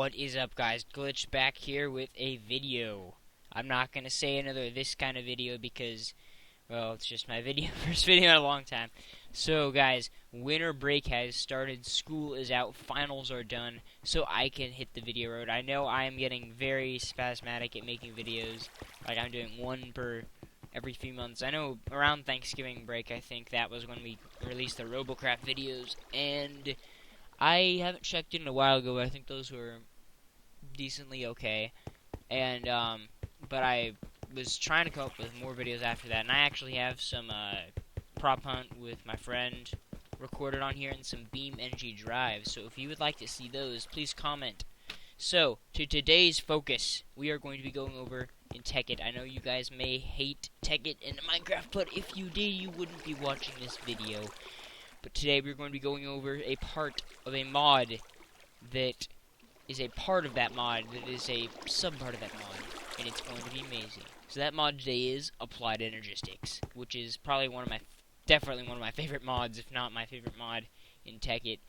What is up, guys? Glitch back here with a video. I'm not gonna say another this kind of video because, well, it's just my first video in a long time. So, guys, winter break has started. School is out. Finals are done. So I can hit the video road. I know I am getting very spasmodic at making videos. Like I'm doing one per every few months. I know around Thanksgiving break, I think that was when we released the Robocraft videos, and I haven't checked in a while ago, but I think those were decently okay. And, but I was trying to come up with more videos after that, and I actually have some, prop hunt with my friend recorded on here and some Beam Energy drives, so if you would like to see those, please comment. So, to today's focus, we are going to be going over in Tekkit. I know you guys may hate Tekkit in Minecraft, but if you did, you wouldn't be watching this video. But today we're going to be going over a part of a mod that is a part of that mod that is a sub-part of that mod, and it's going to be amazing. So that mod today is Applied Energistics, which is probably definitely one of my favorite mods, if not my favorite mod in Tekkit,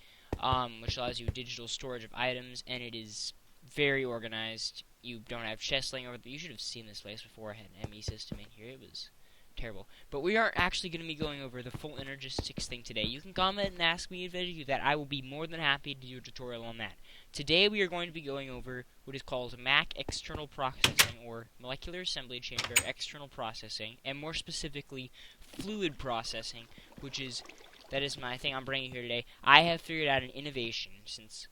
which allows you digital storage of items, and it is very organized. You don't have chests laying over. You should have seen this place before I had an ME system in here. It was terrible. But we aren't actually going to be going over the full Energistics thing today. You can comment and ask me if I do that. I will be more than happy to do a tutorial on that. Today we are going to be going over what is called MAC external processing, or molecular assembly chamber external processing, and more specifically fluid processing, that is my thing I'm bringing here today. I have figured out an innovation since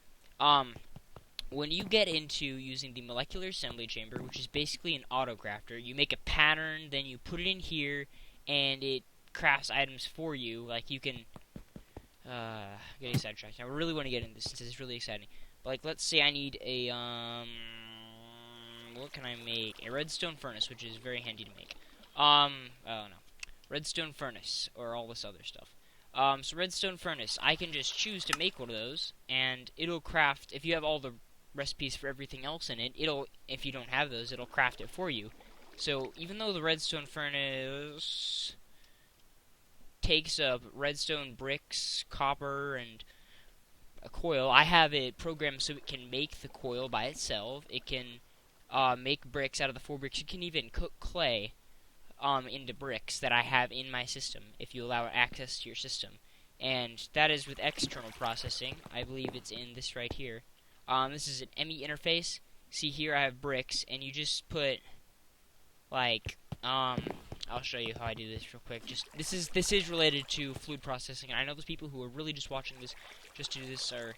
when you get into using the molecular assembly chamber, which is basically an autocrafter, you make a pattern, then you put it in here, and it crafts items for you. Like, you can, getting sidetracked. Now, I really want to get into this since it's really exciting. But, like, let's say I need a, what can I make? A redstone furnace, which is very handy to make. Oh, no. Redstone furnace, or all this other stuff. So redstone furnace, I can just choose to make one of those, and it'll craft, if you have all the recipes for everything else in it, if you don't have those, it'll craft it for you. So even though the redstone furnace takes up redstone bricks, copper, and a coil, I have it programmed so it can make the coil by itself. It can make bricks out of the 4 bricks. You can even cook clay into bricks that I have in my system, if you allow access to your system. And that is with external processing. I believe it's in this right here. This is an ME interface. See here I have bricks, and you just put, like, I'll show you how I do this real quick. This is related to fluid processing, and I know those people who are really just watching this just to do this are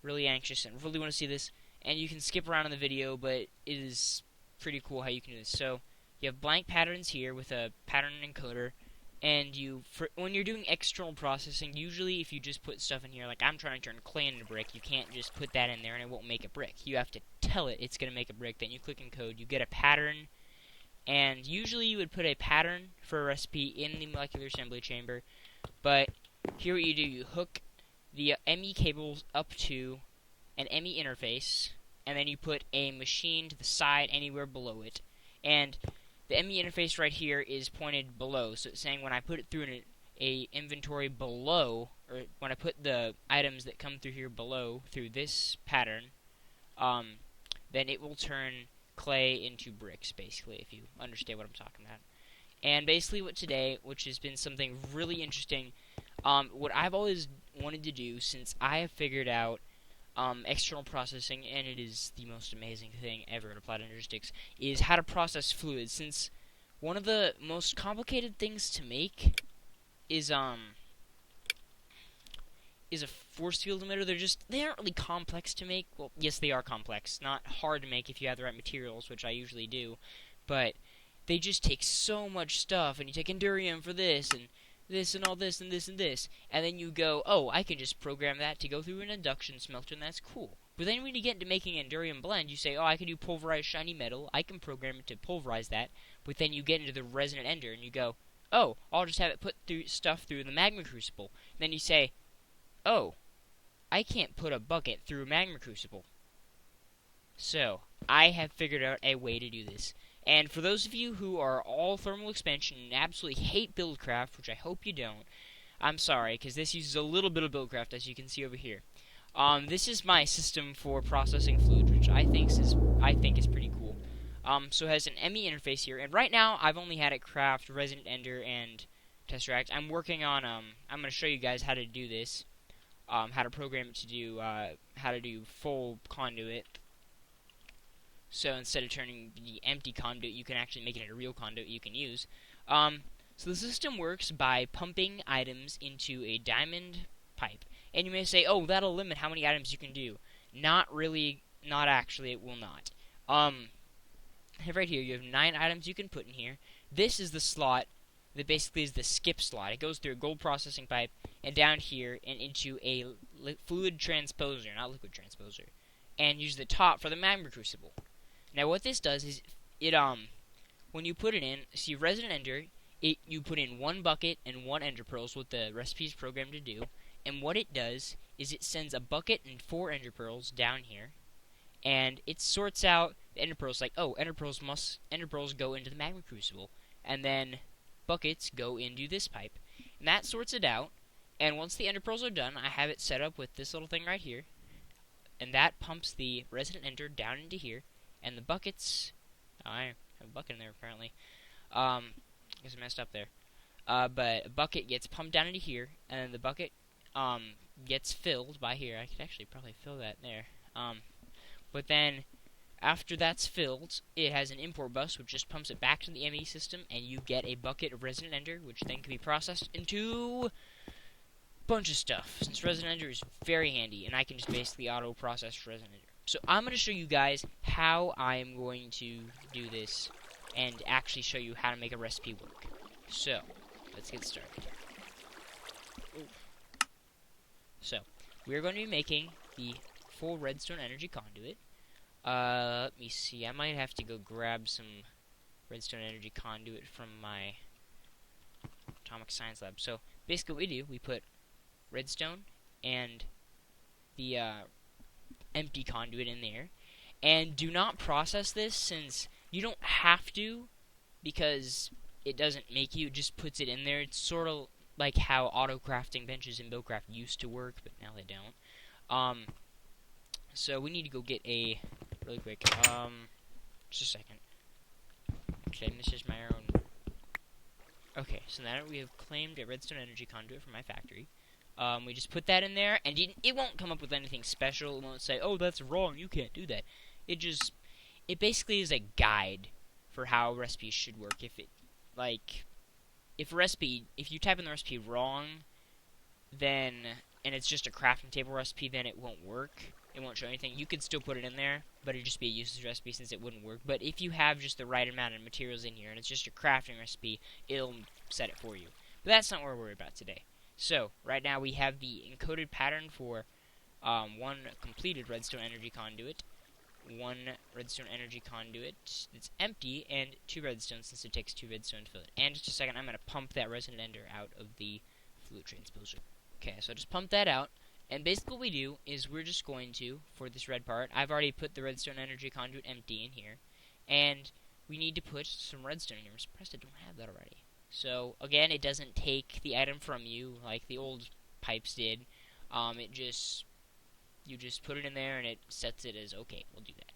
really anxious and really want to see this, and you can skip around in the video, but it is pretty cool how you can do this. So, you have blank patterns here with a pattern encoder, and when you're doing external processing, usually if you just put stuff in here, like I'm trying to turn clay into brick, you can't just put that in there and it won't make a brick. You have to tell it it's going to make a brick, then you click encode, you get a pattern, and usually you would put a pattern for a recipe in the molecular assembly chamber, but here what you do, you hook the ME cables up to an ME interface, and then you put a machine to the side anywhere below it, and the ME interface right here is pointed below, so it's saying when I put it through a inventory below, or when I put the items that come through here below, through this pattern, then it will turn clay into bricks, basically, if you understand what I'm talking about. And basically which has been something really interesting, what I've always wanted to do since I have figured out external processing, and it is the most amazing thing ever in Applied Energistics, is how to process fluids, since one of the most complicated things to make is a force field emitter. They aren't really complex to make. Well, yes, they are complex, not hard to make if you have the right materials, which I usually do, but they just take so much stuff, and you take Endurium for this, and this and all this and this and this, and then you go, oh, I can just program that to go through an induction smelter, and that's cool. But then when you get into making Endurium blend, you say, oh, I can do pulverized shiny metal, I can program it to pulverize that, but then you get into the resonant ender, and you go, oh, I'll just have it put stuff through the magma crucible. And then you say, oh, I can't put a bucket through a magma crucible. So, I have figured out a way to do this. And for those of you who are all thermal expansion and absolutely hate Buildcraft, which I hope you don't, I'm sorry, because this uses a little bit of Buildcraft, as you can see over here. This is my system for processing fluid, which I think is pretty cool. So it has an ME interface here, and right now I've only had it craft Resident Ender and Tesseract. I'm working on I'm going to show you guys how to do this, how to program it to do how to do full conduit. So instead of turning the empty conduit, you can actually make it a real conduit you can use. So the system works by pumping items into a diamond pipe. And you may say, oh, that'll limit how many items you can do. Not really, not actually, it will not. Right here, you have 9 items you can put in here. This is the slot that basically is the skip slot. It goes through a gold processing pipe and down here and into a fluid transposer, not liquid transposer. And use the top for the magma crucible. Now what this does is, when you put it in, see Resident Ender, you put in 1 bucket and 1 ender pearls, what the recipe is programmed to do. And what it does is it sends a bucket and 4 ender pearls down here, and it sorts out the ender pearls. Like, oh, ender pearls go into the magma crucible, and then buckets go into this pipe, and that sorts it out. And once the ender pearls are done, I have it set up with this little thing right here, and that pumps the resident ender down into here, and the buckets. Oh, I have a bucket in there apparently. I guess I messed up there. But a bucket gets pumped down into here, and then the bucket gets filled by here. I could actually probably fill that there. But then after that's filled, it has an import bus which just pumps it back to the ME system, and you get a bucket of Resident Ender, which then can be processed into a bunch of stuff. Since Resident Ender is very handy, and I can just basically auto process Resident Ender. So I'm going to show you guys how I'm going to do this, and actually show you how to make a recipe work. So let's get started. So, we're going to be making the full redstone energy conduit. Let me see, I might have to go grab some redstone energy conduit from my atomic science lab. So, basically what we do, we put redstone and the empty conduit in there. And do not process this, since you don't have to, because it doesn't make you, it just puts it in there. It's sort of like how auto-crafting benches in Buildcraft used to work, but now they don't. So we need to go get a, really quick, just a second. Okay, this is my own. Okay, so now that we have claimed a redstone energy conduit from my factory, we just put that in there, and it won't come up with anything special. It won't say, oh, that's wrong, you can't do that. It basically is a guide for how recipes should work. If you type in the recipe wrong, then, and it's just a crafting table recipe, then it won't work. It won't show anything. You could still put it in there, but it'd just be a useless recipe since it wouldn't work. But if you have just the right amount of materials in here, and it's just a crafting recipe, it'll set it for you. But that's not what we're worried about today. So, right now we have the encoded pattern for 1 completed redstone energy conduit, 1 redstone energy conduit that's empty, and 2 redstone, since it takes 2 redstone to fill it. And just a second, I'm going to pump that resident ender out of the fluid transposer. Okay, so I just pump that out, and basically what we do is we're just going to, for this red part, I've already put the redstone energy conduit empty in here, and we need to put some redstone in here. I'm surprised I don't have that already. So, again, it doesn't take the item from you like the old pipes did. You just put it in there and it sets it as, okay, we'll do that.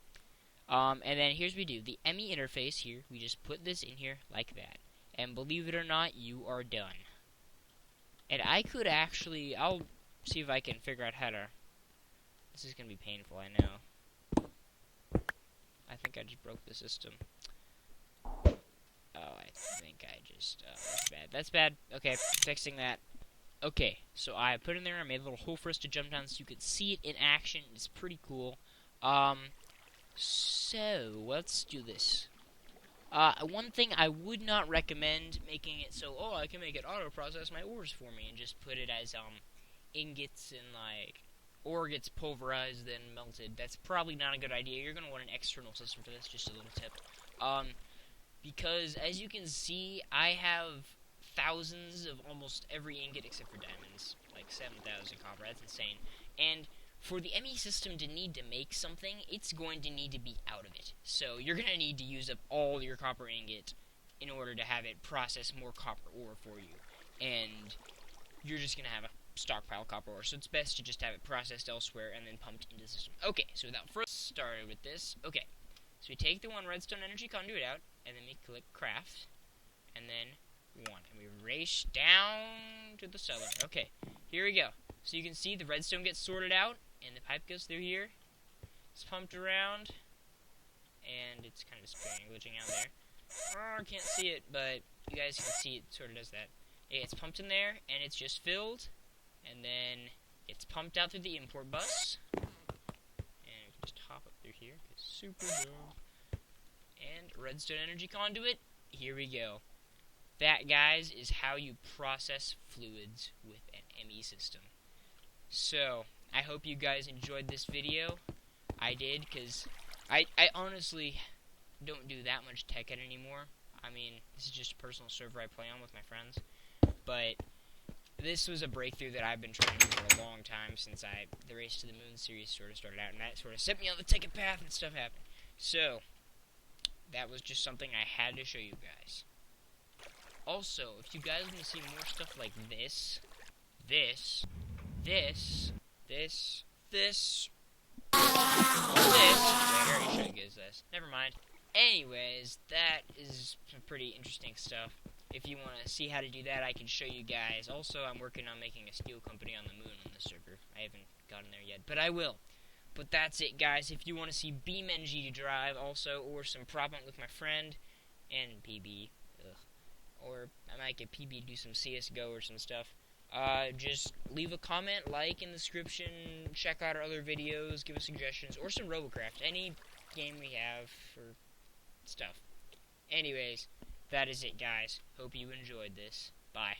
And then here's what we do. The ME interface here, we just put this in here like that. And believe it or not, you are done. And I could actually, I'll see if I can figure out how to, this is going to be painful, I know. I think I just broke the system. Oh, I think I just, that's bad. That's bad. Okay, fixing that. Okay, so I put it in there, I made a little hole for us to jump down so you could see it in action. It's pretty cool. So, let's do this. One thing I would not recommend making it so, oh, I can make it auto-process my ores for me and just put it as, ingots and, like, ore gets pulverized, then melted. That's probably not a good idea. You're going to want an external system for this, just a little tip. Because, as you can see, I have thousands of almost every ingot except for diamonds. Like 7,000 copper, that's insane. And for the ME system to need to make something, it's going to need to be out of it. So you're going to need to use up all your copper ingot in order to have it process more copper ore for you. And you're just going to have a stockpile copper ore, so it's best to just have it processed elsewhere and then pumped into the system. Okay, so without further started with this, okay, so we take the one redstone energy conduit out, and then we click craft, and then one, and we race down to the cellar. Okay, here we go. So you can see the redstone gets sorted out, and the pipe goes through here. It's pumped around, and it's kind of disappearing, glitching out there. Oh, I can't see it, but you guys can see it sort of does that. It's pumped in there, and it's just filled, and then it's pumped out through the import bus. And we can just hop up through here, it's super dope. And redstone energy conduit, here we go. That, guys, is how you process fluids with an ME system. So, I hope you guys enjoyed this video. I did, because I honestly don't do that much Tekkit anymore. I mean, this is just a personal server I play on with my friends. But this was a breakthrough that I've been trying to do for a long time, since the Race to the Moon series sort of started out, and that sort of set me on the Tekkit path and stuff happened. So, that was just something I had to show you guys. Also, if you guys want to see more stuff like this, I already showed you guys this. Never mind. Anyways, that is some pretty interesting stuff. If you want to see how to do that, I can show you guys. Also, I'm working on making a steel company on the moon on this server. I haven't gotten there yet, but I will. But that's it, guys. If you want to see BeamNG drive also, or some prop hunt with my friend, and PB, or I might get PB to do some CSGO or some stuff, just leave a comment, like in the description, check out our other videos, give us suggestions, or some Robocraft, any game we have for stuff. Anyways, that is it, guys. Hope you enjoyed this. Bye.